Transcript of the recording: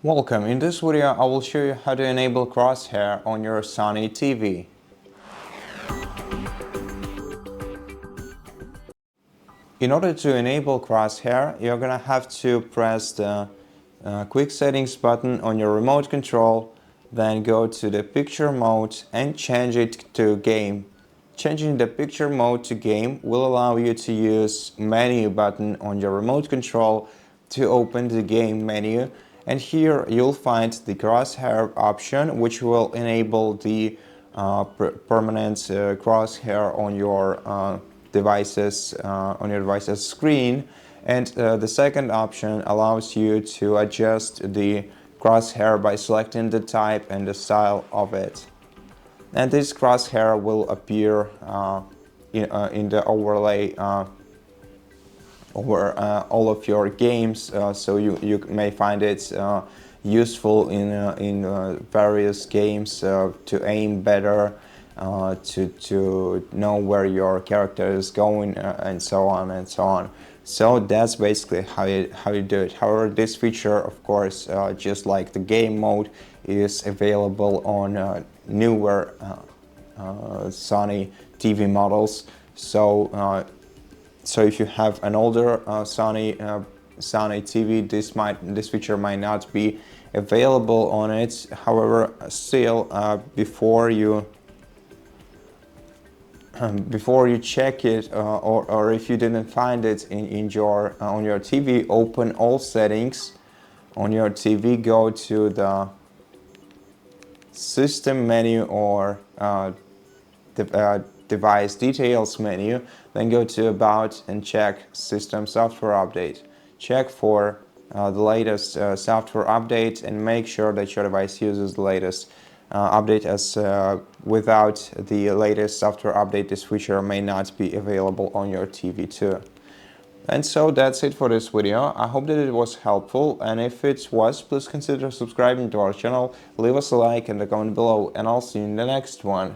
Welcome. In this video I will show you how to enable Crosshair on your Sony TV. In order to enable Crosshair, you're gonna have to press the quick settings button on your remote control, then go to the picture mode and change it to game. Changing the picture mode to game will allow you to use menu button on your remote control to open the game menu, and here you'll find the Crosshair option, which will enable the permanent crosshair on your devices screen. And the second option allows you to adjust the crosshair by selecting the type and the style of it. And this crosshair will appear in the overlay over all of your games, so you may find it useful in various games to aim better, to know where your character is going, and so on and so on. So that's basically how you do it. However, this feature, of course, just like the game mode, is available on newer Sony TV models. So if you have an older Sony TV, this feature might not be available on it. However, still, before you check it, or if you didn't find it on your TV, open all settings on your TV, go to the system menu or device details menu, then go to about and check system software update. Check for the latest software update and make sure that your device uses the latest update, as without the latest software update this feature may not be available on your TV too. And so that's it for this video. I hope that it was helpful, and if it was, please consider subscribing to our channel, leave us a like and a comment below, and I'll see you in the next one.